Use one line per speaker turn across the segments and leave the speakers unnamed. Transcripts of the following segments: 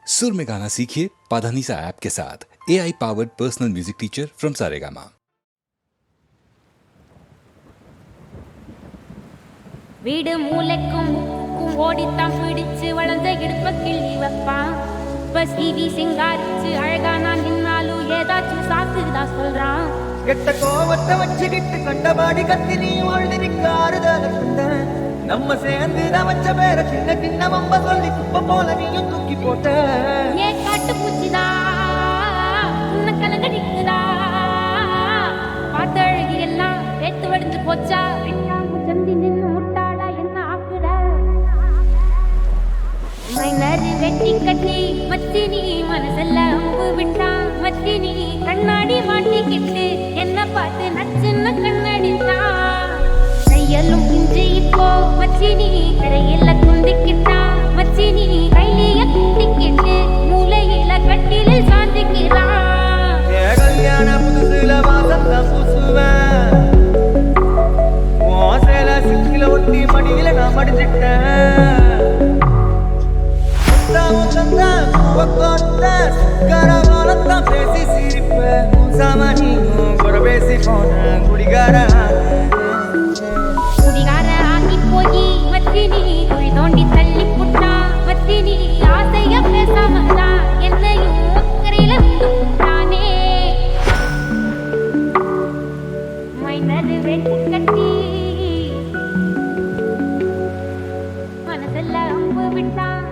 सुर में गाना सीखिए पाधानीसा ऐप के साथ। AI powered personal music teacher from Saregama.
வீடு மூளைக்கும் ஓடித்தான் பிடிச்சு வளர்ந்த இடுப்ப கிள்ளி வைப்பான். பசிவி சிங்காரிச்சு அழகா நான் நின்னாலும் ஏதாச்சும் சாக்குதான் சொல்றான்.
கெட்ட கோவத்தை வச்சுக்கிட்டு கண்டபாடி கத்தி நீ வாழ்ந்திருக்காருதால நம்ம சேர்ந்து வச்ச பேர சின்ன சின்ன வம்ப சொல்லி குப்ப போல நீயும் தூக்கி போட்ட.
ஏ காட்டு பூச்சிதா உன்ன கலங்க நிக்குதா, பார்த்த அழகி எல்லாம் வேத்து வடிஞ்சு போச்சா. சந்தி நின்று முட்டாளா என்ன ஆக்குற. மைனரு வெட்டி கட்டி மத்தினி மனசெல்ல அம்பு விட்டான். மத்தினி கண்ணாடி மாட்டிக்கிட்டு என்ன பார்த்து நச்சுன்னு கண்ணடித்தான். கையலும் இன்று இப்போ மச்சினி கரையில குந்திக்கிட்டான். மச்சினி கையில குந்திக்கிட்டு மூளையில கட்டிலில் சாந்திக்கிறான்.
கல்யாண புதுசுல வாசம் தான் பூசுவேன். சேல சிக்கில ஒட்டி மடியில நான் மடிச்சிட்டேன். கரவாலத்தான் பேசி சிரிப்பேன். சாமானியும் கூட பேசி போன குடிகார
ஆகி போய் மத்தினி குழி தோண்டி தள்ளி புட்டான். மத்தினி ஆசைய பேசாமதான் என்னையும் அக்கறையில விட்டுட்டானே. மைனரு வெட்டி கட்டி மனசெல்ல அம்பு விட்டான்.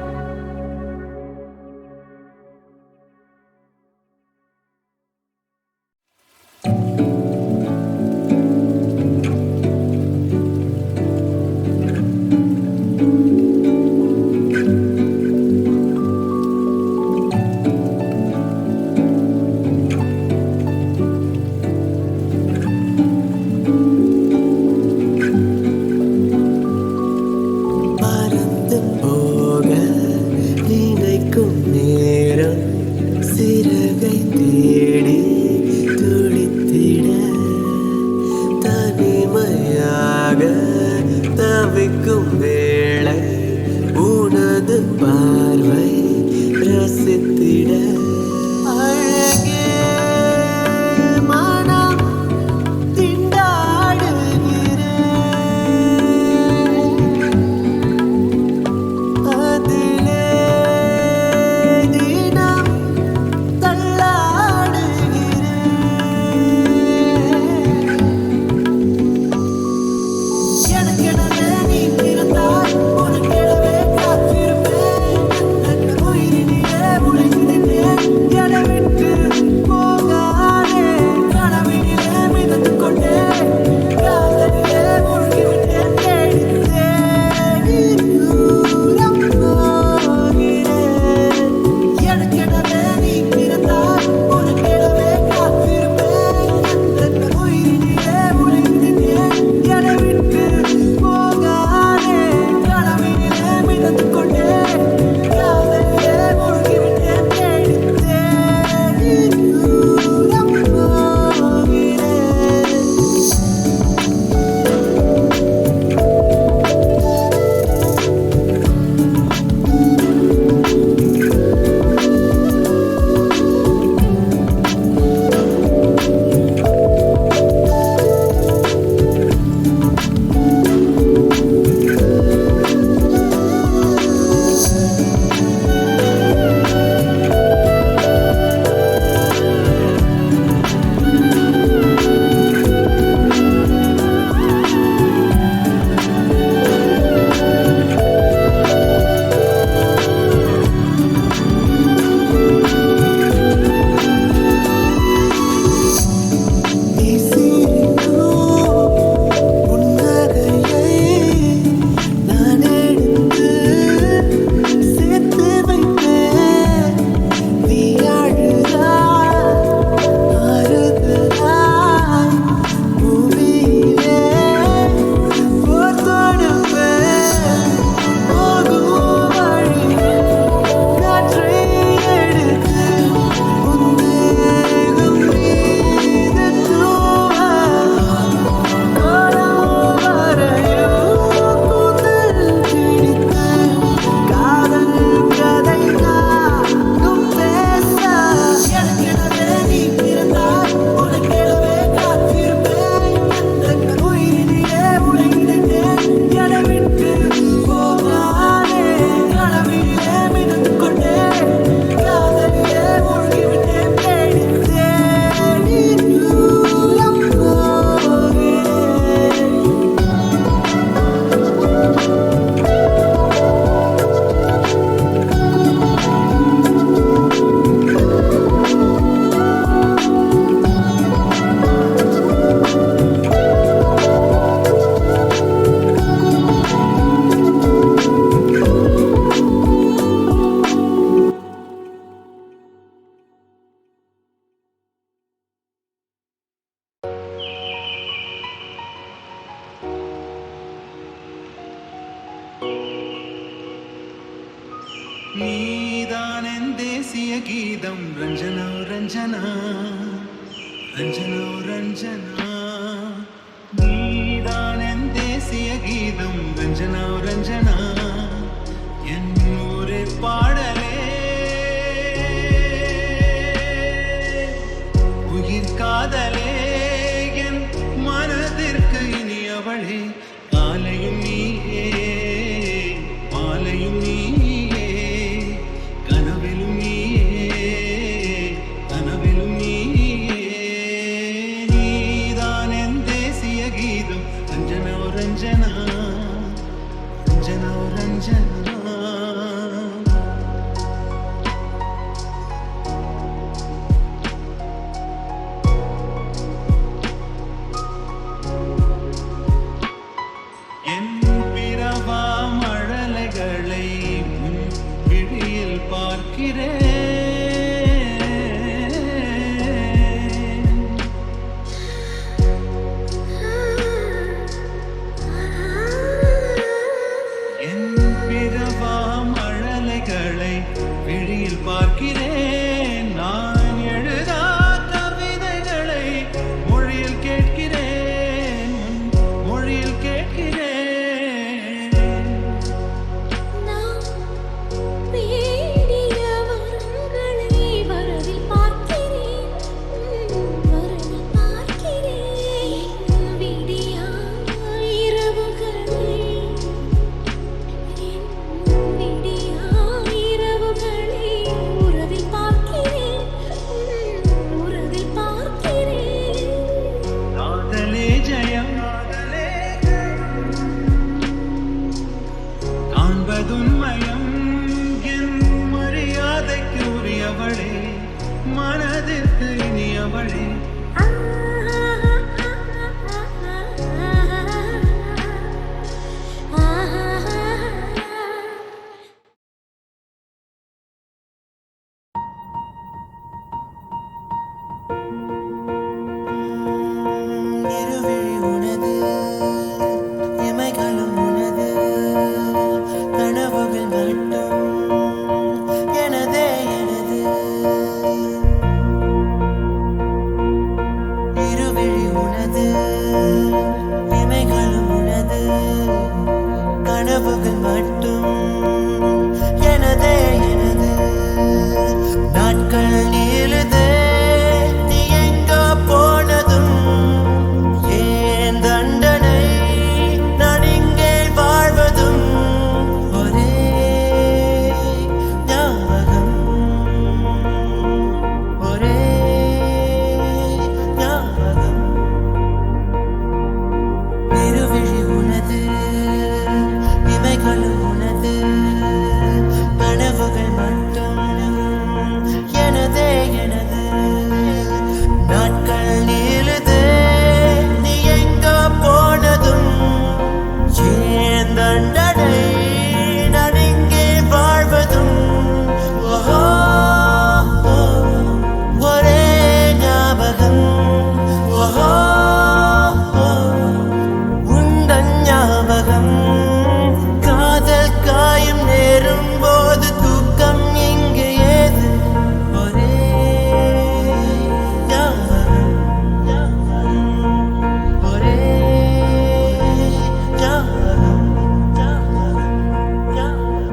गीतं रञ्जना रञ्जना रञ्जना रञ्जना நீதானென் தேசிய கீதம் ரஞ்சனா ரஞ்சனா என் ஊரே பாடலே உயிர் காதலே என் மனதிற்கு இனியவளே காலையும் நீயே மாலையும் நீயே கனவிலும் நீயே கனவிலும் நீயே நீதான் என் தேசிய கீதம் ரஞ்சனா ரஞ்சனா ரஞ்சனா ரஞ்சனா பார்க்கிறேன் நான் எழுதா கவிதைகளை மொழியில் கேட்கிறேன் மொழியில் கேட்கிறேன்
நான் வேண்டிய வரங்களை வரவில் பார்க்கிறேன் வரவில் பார்க்கிறேன் விடியா இரவுகளை விடியா இரவுகளை உறவில் பார்க்கிறேன் உறவில் பார்க்கிறேன்
காதலே ஜெயம் காண்பதுண்மயம் என் மரியாதைக்கு உரியவளே மனதிற்கு இனியவளே
இருவிழி உனது இமைகளும் உனது கனவுகள் மட்டும் எனதே எனது இருவிழி உனது இமைகளும் உனது கனவுகள் மட்டும் எனதே எனது நாட்கள் நீளுதே நீ எங்கோ போனதும் ஏன் தண்டனை நான் இங்கே வாழ்வதும் ஒரே ஞாபகம் ஒரே ஞாபகம் இருவிழி உனது இமைகளும் உனது கனவுகள் மட்டும் எனதே எனது நாட்கள் நீளுதே நீ எங்கோ போனதும் ஏன் தண்டனை நான் இங்கே வாழ்வதும் ஓஹோ ஒரே ஞாபகம் ஓஹோ உந்தன் ஞாபகம் காதல் காயம் நேரும் போது தூக்கம் இங்கே ஏது ஒரே ஞாபகம் ஒரே ஞாபகம் ஞாபகம்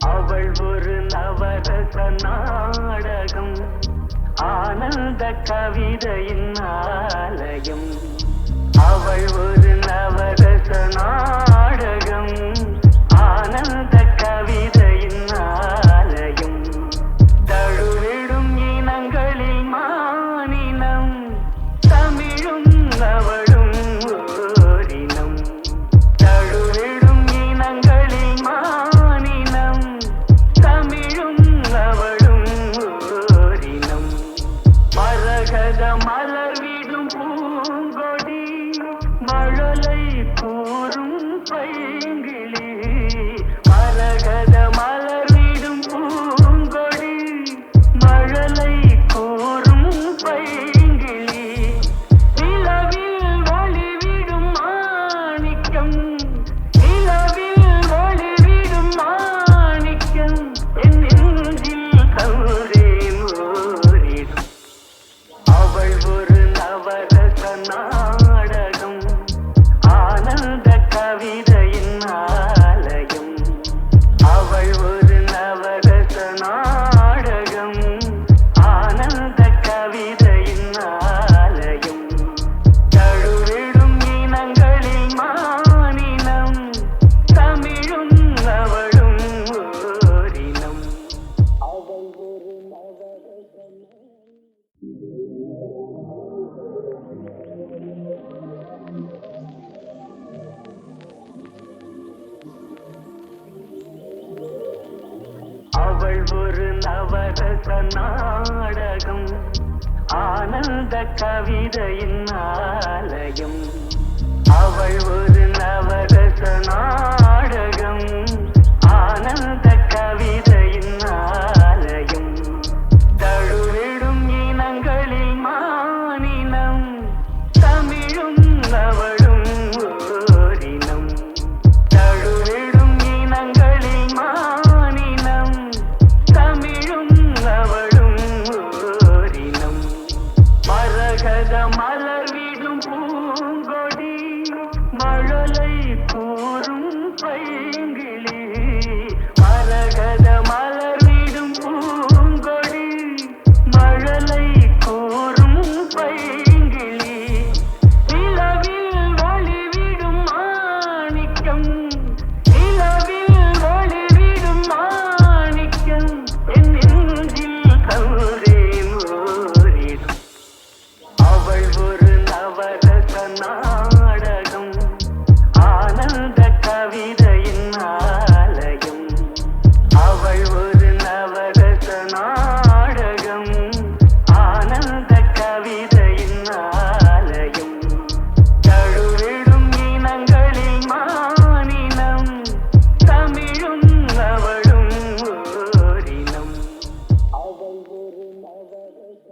அவள் ஒரு நவரச நாடகம் ஆனந்த கவிதையின் ஆலயம் அவள் ஒரு நவரச நாடகம் ஆனந்த கவிதையின் ஆலயம் தழுவிடும் இனங்களில் மானினம் தமிழும் அவளும் ஓரினம் தழுவிடும் இனங்களில் மானினம் தமிழும் அவளும் ஓரினம் மரகத மலர்விடும் பூங்கொடி மழலை கூறும் பைங்கிளி மர ஒரு நவரச நாடகம் ஆனந்த கவிதையின் ஆலயம் அவள் ஒரு நவரச நாடகம் ஆனந்த கவிதையின் ஆலயம் தழுவிடும் இனங்களில் மானினம் தமிழும் அவளும் ஓரினம் தழுவிடும் இனங்களில் மானினம் தமிழும் அவளும் ஓரினம் மரகத மலர்விடும் பூங்கொடி மழலை கூறும் பைங்கிளி மரகத மலர்விடும் பூங்கொடி மழலை கூறும் பைங்கிளி நிலவில் ஒளிவிடும் மாணிக்கம் நிலவில் ஒளிவிடும் மாணிக்கம் என் நெஞ்சில் கண்டேன் ஓரிடம் அவள் ஒரு நவரச நாடகம் ஆனந்த கவிதையின் ஆலயம் அவள் ஒரு நவரச நாடகம் ஆனந்த கவிதையின் ஆலயம் தழுவிடும் இனங்களில் மானினம் தமிழும் அவளும் ஓரினம் அவள் ஒரு நவரச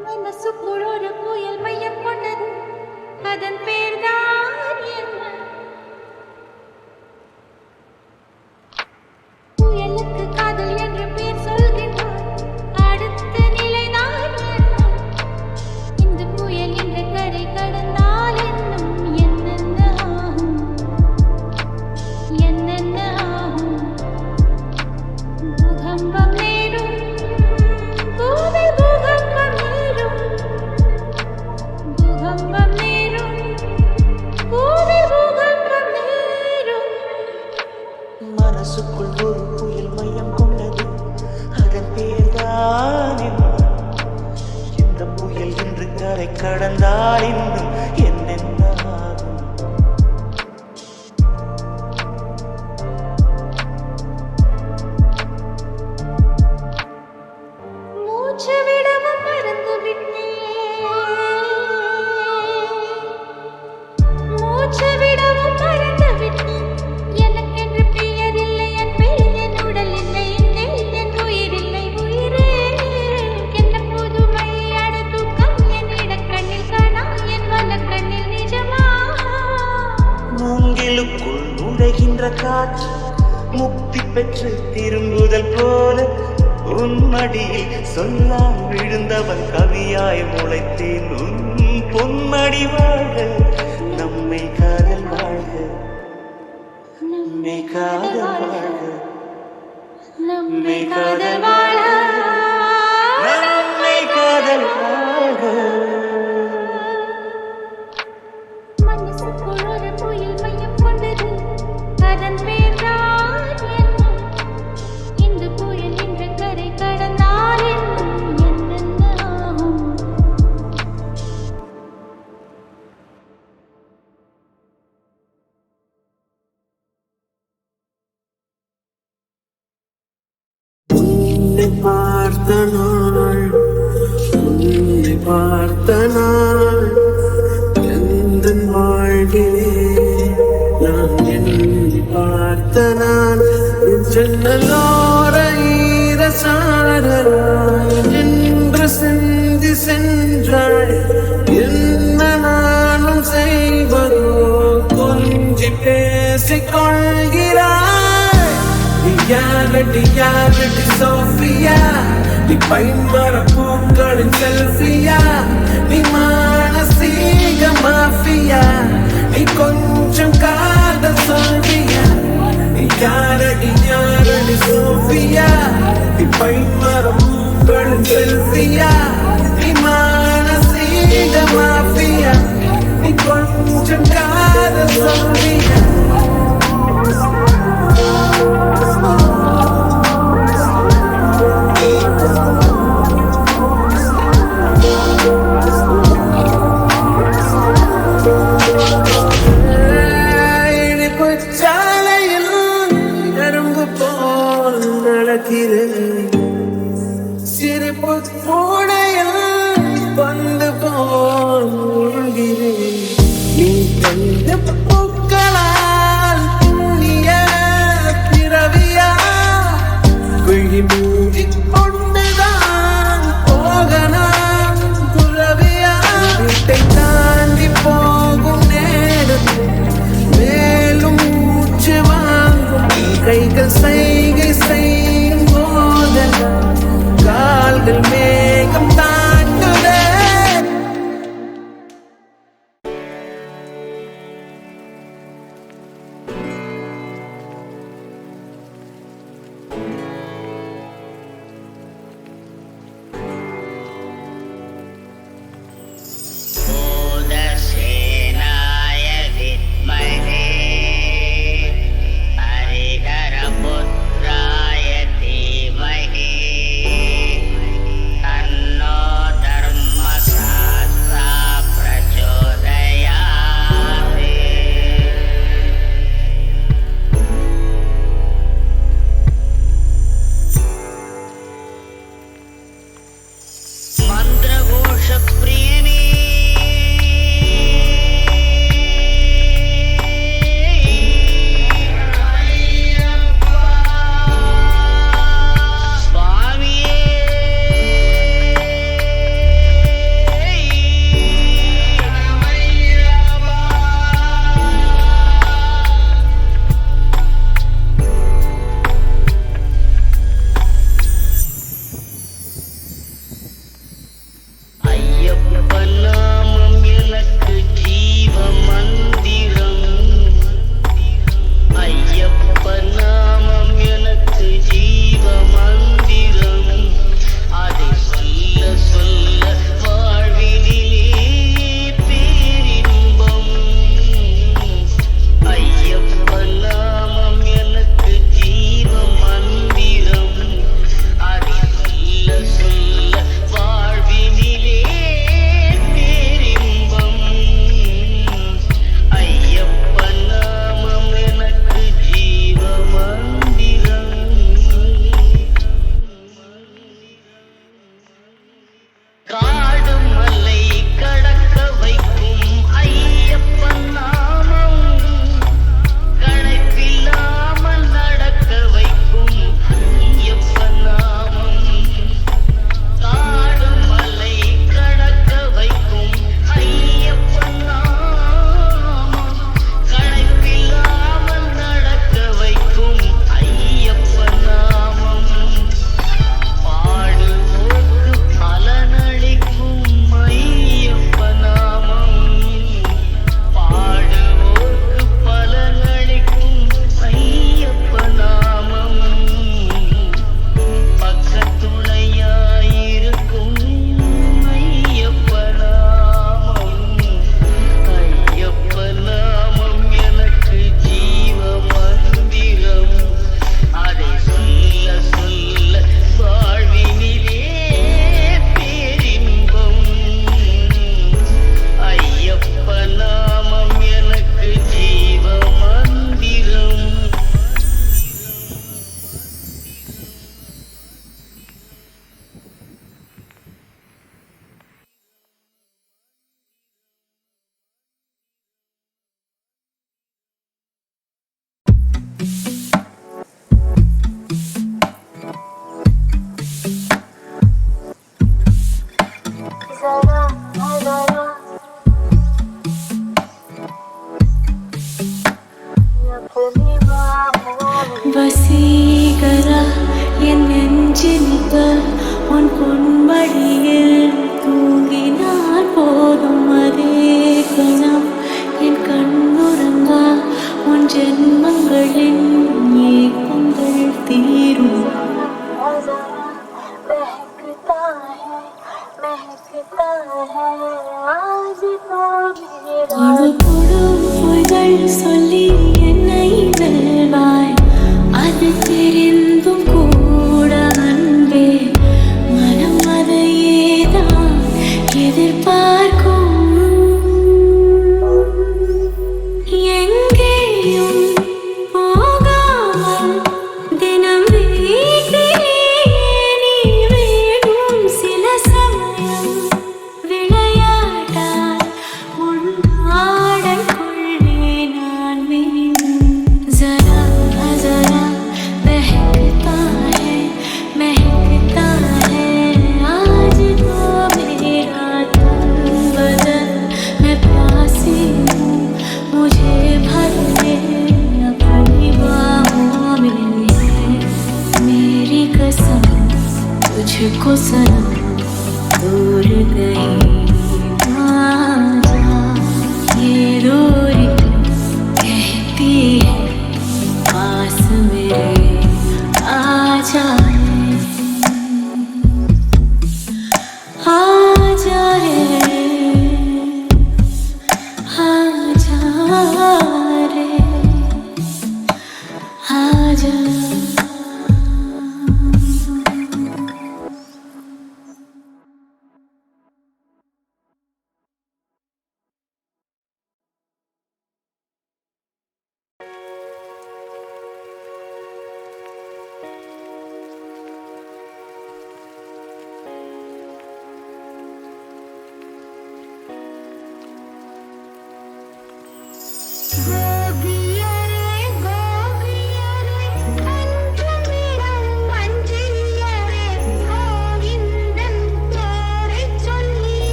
மனசுக்குள் ஒரு புயல் மையம் கொண்டது அதன் பேர்தான் என்ன புயலுக்கு காதல் என்று பேர் சொல்கின்றார் அடுத்த நிலைதான் என்ன இந்த புயல் என்ற கரை கடந்தால் என்னும் என்னென்ன ஆகும் என்னென்ன ஆகும் பூகம்பம் நேரும் பூவில் பூகம்பம் நேரும் பூகம்பம் நேரும் பூவில் பூகம்பம் நேரும்
மனசுக்குள் ஒரு புயல் மையம் கொண்டது அதன் பேர்தான் என்ன இந்த புயல் இன்று கரை கடந்தால் இன்னும் என்னென்ன ஆகும்
மூச்சு விடவும் மறந்து விட்டேன் மூச்சு விடவும் மறந்து விட்டேன் எனக்கென்று பெயர் இல்லை என் பெயர் என் உடல் இல்லை என் உயிர் இல்லை உயிரே என்ன புதுமை அட தூக்கம் என் இடக்கண்ணில் காணா என் வலக்கண்ணில் நிஜமா
மூங்கிலுக்குள் நுழைகின்ற காற்று முக்தி பெற்று திரும்புதல் போல உன் மடியில் சொல்லாம் விழுந்தவன் கவியாய் முளைத்தேன் உன் பொன்மடி வாழ்க நம்மை காதல் வாழ்க நம்மை காதல் வாழ்க
நம்மை காதல் வாழ
நம்மை காதல் வாழ்க
மனசுக்குள் ஒரு புயல் மையம் கொண்டது அதன் பேர்தான் என்ன இந்த புயல் என்ற கரை கடந்தால் என்னும் என்னென்ன ஆகும்
உன்னை பார்த்த நாள் உன்னை பார்த்த நாள் எந்தன் வாழ்விலே நான் என்னை பார்த்த நாள் என் ஜன்னலோர ஈரசாரராய் நின்று சென்று சென்றாள் என்ன நானும் செய்வதோ கொஞ்சி பேசிக் கொள்கிறாய் Reality Sophia நீ பைன்மர பூக்களின் செல்ஃபியா நீ மானசீக மாஃபியா நீ கொஞ்சம் காதல் சொல்வியா நீ யாரடி சோஃபியா நீ பைன்மர பூக்களின் செல்ஃபியா நீ மானசீக மாஃபியா நீ கொஞ்சம் காதல் சொல்வியா வந்து போகிறேன். நீ கண்ட பூக்களால் புண்ணிய பிறவியா விழி மூடி கொண்டுதான் போகலாம் துறவியா. வீட்டை தாண்டி போகும் நேரத்தில் மேலும் மூச்சு வாங்கும் கைகள் சைகை செய்யும் போதெல்லாம் கால்கள் மேகம் தாண்டுதே.
भूतसेनाय विद्महे हरिहरपुत्राय धीमहि तन्नो धर्मशास्त्रा प्रचोदयात्. मन्त्रघोषप्रियने ஐயப்பநாமம் எனக்கு ஜீவ மந்திரம். ஐயப்பநாமம் எனக்கு ஜீவ மந்திரம். அதை சொல்ல சொல்ல வாழ்வினிலே பேரின்பம். ஐயப்பநாமம் எனக்கு ஜீவ மந்திரம். அதை சொல்ல சொல்ல வாழ்வினிலே பேரின்பம். ஐயப்பநாமம் எனக்கு ஜீவ மந்திரம். காடு மலை கடக்க வைக்கும் ஐயப்பன் நாமம். களைப்பில்லாமல் நடக்க வைக்கும் ஐயப்பன் நாமம். காடு மலை கடக்க வைக்கும் ஐயப்பன் நாமம். களைப்பில்லாமல் நடக்க வைக்கும் ஐயப்பன் நாமம். பாடுவோர்க்கு பலனளிக்கும் ஐயப்பன் நாமம். பாடுவோர்க்கு பலனளிக்கும் ஐயப்பன் நாமம். பக்கத்துணையாயிருக்கும் ஐயப்பன் நாமம். ஐயப்பன் நாமம் எனக்கு ஜீவ மந்திரம். அதை சொல்ல சொல்ல வாழ்வினிலே பேரின்பம். ஐயப்பன் நாமம் எனக்கு ஜீவ மந்திரம்.
வசீகரா என் நெஞ்சினிக்க உன் பொன்மடியில் தூங்கினார் போதும் அதே கணம் என் கண்ணுறங்கா உன் ஜென்மங்களின் ஏக்கங்கள் தீரும். அணுகுடும் பொய்கள் சொல்லி